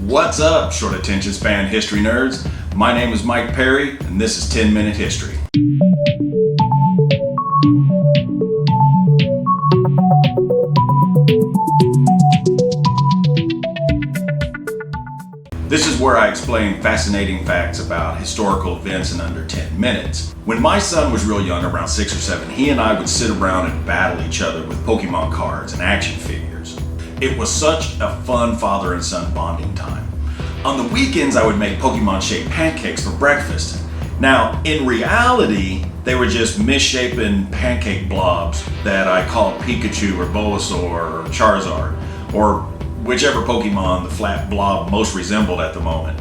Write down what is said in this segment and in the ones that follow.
What's up, short attention span history nerds? My name is Mike Perry, and this is 10 Minute History. This is where I explain fascinating facts about historical events in under 10 minutes. When my son was real young, around 6 or 7, he and I would sit around and battle each other with Pokemon cards and action figures. It was such a fun father and son bonding time. On the weekends, I would make Pokemon-shaped pancakes for breakfast. Now, in reality, they were just misshapen pancake blobs that I called Pikachu or Bulbasaur or Charizard, or whichever Pokemon the flat blob most resembled at the moment.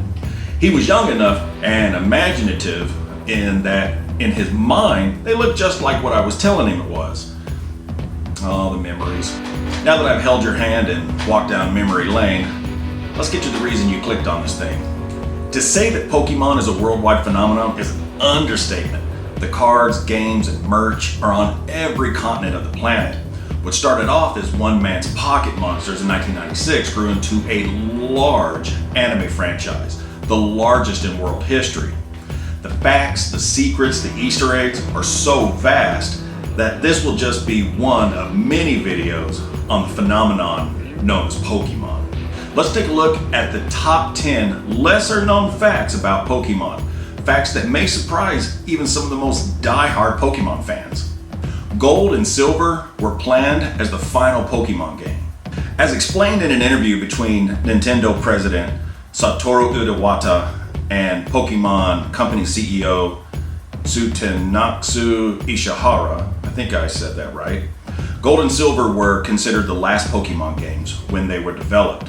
He was young enough and imaginative in that in his mind, they looked just like what I was telling him it was. Oh, the memories. Now that I've held your hand and walked down memory lane, let's get to the reason you clicked on this thing. To say that Pokemon is a worldwide phenomenon is an understatement. The cards, games, and merch are on every continent of the planet. What started off as one man's pocket monsters in 1996 grew into a large anime franchise, the largest in world history. The facts, the secrets, the Easter eggs are so vast that this will just be one of many videos on the phenomenon known as Pokemon. Let's take a look at the top 10 lesser known facts about Pokemon. Facts that may surprise even some of the most die-hard Pokemon fans. Gold and Silver were planned as the final Pokemon game. As explained in an interview between Nintendo president Satoru Iwata and Pokemon company CEO Tsunetsu Ishihara, I think I said that right, Gold and Silver were considered the last Pokemon games when they were developed.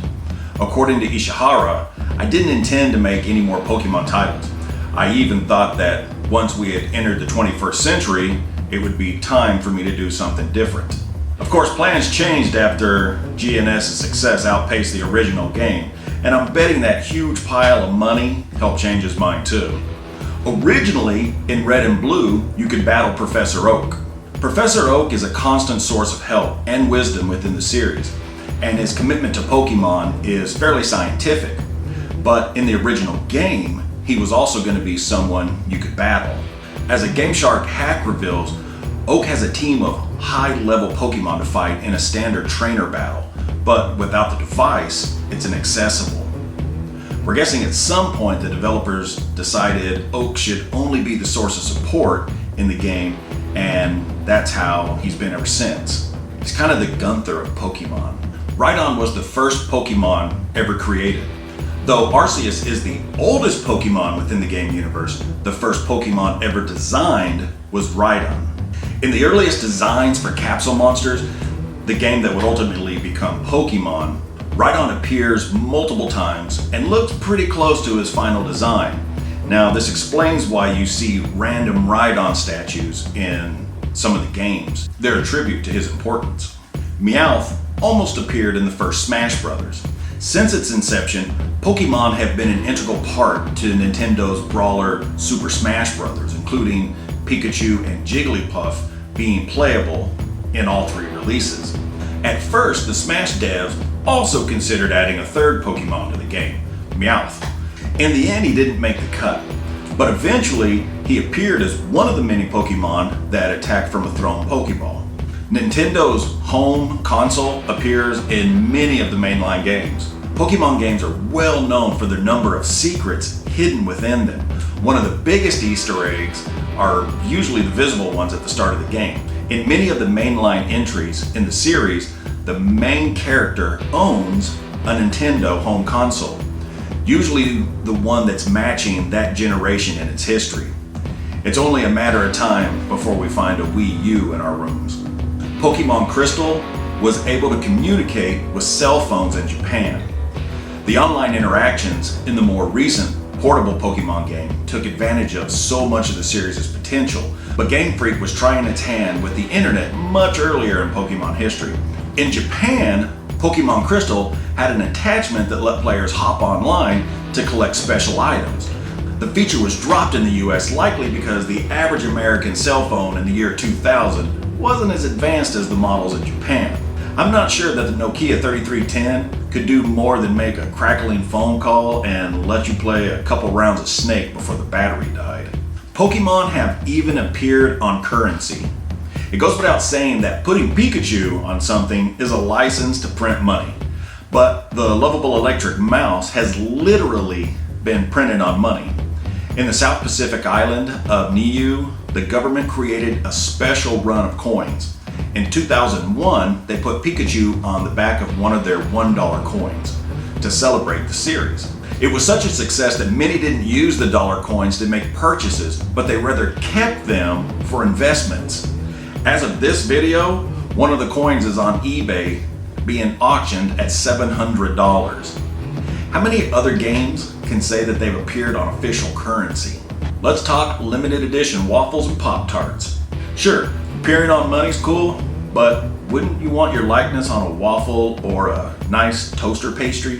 According to Ishihara, I didn't intend to make any more Pokemon titles. I even thought that once we had entered the 21st century, it would be time for me to do something different. Of course, plans changed after GNS's success outpaced the original game, and I'm betting that huge pile of money helped change his mind too. Originally, in Red and Blue, you could battle Professor Oak. Professor Oak is a constant source of help and wisdom within the series, and his commitment to Pokemon is fairly scientific. But in the original game, he was also going to be someone you could battle. As a Game Shark hack reveals, Oak has a team of high-level Pokemon to fight in a standard trainer battle, but without the device, it's inaccessible. We're guessing at some point the developers decided Oak should only be the source of support in the game, and that's how he's been ever since. He's kind of the Gunther of Pokemon. Rideon was the first Pokemon ever created. Though Arceus is the oldest Pokemon within the game universe, the first Pokemon ever designed was Rideon. In the earliest designs for capsule monsters, the game that would ultimately become Pokemon, Rideon appears multiple times and looks pretty close to his final design. Now, this explains why you see random Rideon statues in some of the games. They're a tribute to his importance. Meowth almost appeared in the first Smash Bros. Since its inception, Pokemon have been an integral part to Nintendo's brawler Super Smash Bros., including Pikachu and Jigglypuff being playable in all three releases. At first, the Smash devs also considered adding a third Pokemon to the game, Meowth. In the end, he didn't make the cut, but eventually he appeared as one of the many Pokemon that attacked from a thrown Pokeball. Nintendo's home console appears in many of the mainline games. Pokemon games are well known for their number of secrets hidden within them. One of the biggest Easter eggs are usually the visible ones at the start of the game. In many of the mainline entries in the series, the main character owns a Nintendo home console, usually the one that's matching that generation in its history. It's only a matter of time before we find a Wii U in our rooms. Pokemon Crystal was able to communicate with cell phones in Japan. The online interactions in the more recent portable Pokemon game took advantage of so much of the series' potential, but Game Freak was trying its hand with the internet much earlier in Pokemon history. In Japan, Pokemon Crystal had an attachment that let players hop online to collect special items. The feature was dropped in the US likely because the average American cell phone in the year 2000 wasn't as advanced as the models in Japan. I'm not sure that the Nokia 3310 could do more than make a crackling phone call and let you play a couple rounds of Snake before the battery died. Pokemon have even appeared on currency. It goes without saying that putting Pikachu on something is a license to print money. But the lovable electric mouse has literally been printed on money. In the South Pacific island of Niue, the government created a special run of coins. In 2001, they put Pikachu on the back of one of their $1 coins to celebrate the series. It was such a success that many didn't use the dollar coins to make purchases, but they rather kept them for investments. As of this video, one of the coins is on eBay being auctioned at $700. How many other games can say that they've appeared on official currency? Let's talk limited edition waffles and Pop-Tarts. Sure, appearing on money's cool, but wouldn't you want your likeness on a waffle or a nice toaster pastry?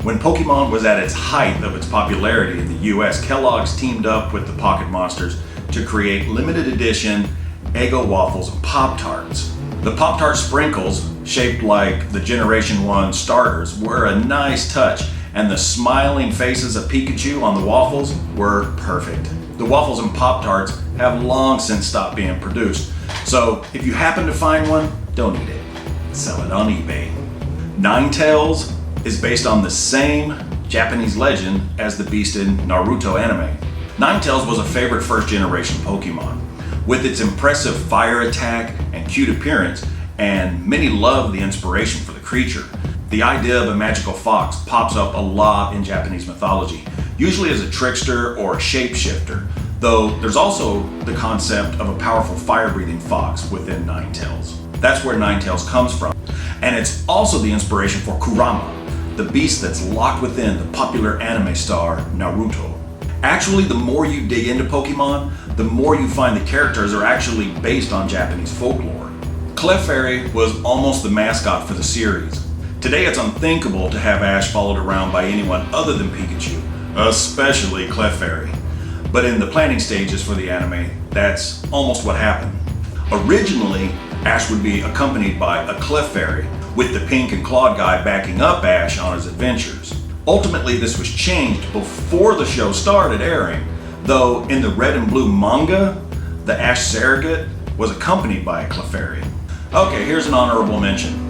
When Pokemon was at its height of its popularity in the US, Kellogg's teamed up with the Pocket Monsters to create limited edition Eggo waffles and Pop-Tarts. The Pop-Tart sprinkles, shaped like the Generation 1 starters, were a nice touch, and the smiling faces of Pikachu on the waffles were perfect. The waffles and Pop-Tarts have long since stopped being produced, so if you happen to find one, don't eat it. Sell it on eBay. Ninetales is based on the same Japanese legend as the beast in Naruto anime. Ninetales was a favorite first-generation Pokemon. With its impressive fire attack and cute appearance, and many love the inspiration for the creature. The idea of a magical fox pops up a lot in Japanese mythology, usually as a trickster or a shapeshifter, though there's also the concept of a powerful fire-breathing fox within Ninetales. That's where Ninetales comes from. And it's also the inspiration for Kurama, the beast that's locked within the popular anime star Naruto. Actually, the more you dig into Pokemon, the more you find the characters are actually based on Japanese folklore. Clefairy was almost the mascot for the series. Today it's unthinkable to have Ash followed around by anyone other than Pikachu, especially Clefairy. But in the planning stages for the anime, that's almost what happened. Originally, Ash would be accompanied by a Clefairy, with the pink and clawed guy backing up Ash on his adventures. Ultimately, this was changed before the show started airing, though in the Red and Blue manga, the Ash surrogate was accompanied by a Clefairy. Okay, here's an honorable mention.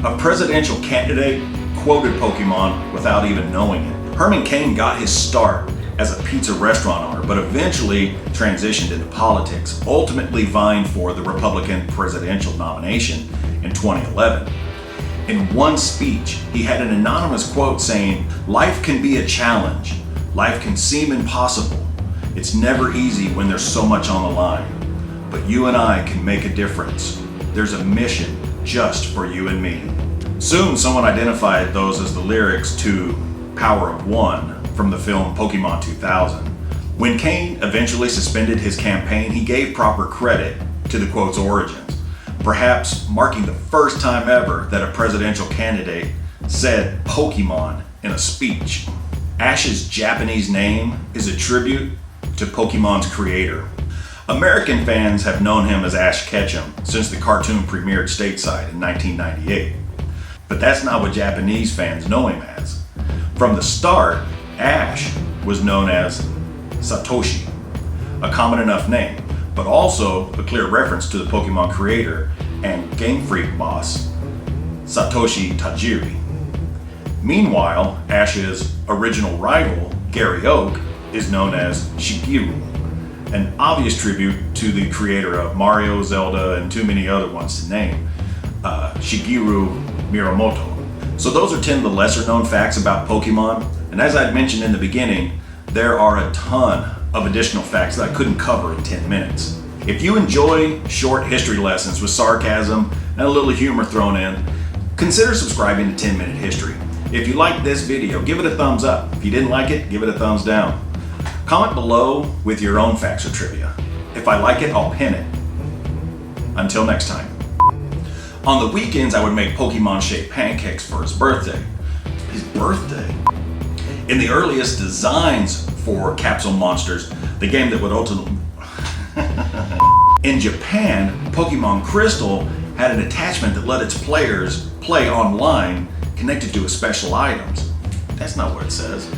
A presidential candidate quoted Pokemon without even knowing it. Herman Cain got his start as a pizza restaurant owner, but eventually transitioned into politics, ultimately vying for the Republican presidential nomination in 2011. In one speech, he had an anonymous quote saying, "Life can be a challenge. Life can seem impossible. It's never easy when there's so much on the line. But you and I can make a difference. There's a mission just for you and me." Soon, someone identified those as the lyrics to Power of One from the film Pokemon 2000. When Cain eventually suspended his campaign, he gave proper credit to the quote's origins, perhaps marking the first time ever that a presidential candidate said Pokemon in a speech. Ash's Japanese name is a tribute to Pokemon's creator. American fans have known him as Ash Ketchum since the cartoon premiered stateside in 1998. But that's not what Japanese fans know him as. From the start, Ash was known as Satoshi, a common enough name, but also a clear reference to the Pokemon creator and Game Freak boss, Satoshi Tajiri. Meanwhile, Ash's original rival, Gary Oak, is known as Shigeru, an obvious tribute to the creator of Mario, Zelda, and too many other ones to name, Shigeru Miyamoto. So those are 10 of the lesser known facts about Pokemon, and as I mentioned in the beginning, there are a ton of additional facts that I couldn't cover in 10 minutes. If you enjoy short history lessons with sarcasm and a little humor thrown in, consider subscribing to 10 Minute History. If you liked this video, give it a thumbs up. If you didn't like it, give it a thumbs down. Comment below with your own facts or trivia. If I like it, I'll pin it. Until next time. On the weekends, I would make Pokemon-shaped pancakes for his birthday. His birthday? In the earliest designs for Capsule Monsters, the game that would ultimately... In Japan, Pokemon Crystal had an attachment that let its players play online connected to its special items. That's not what it says.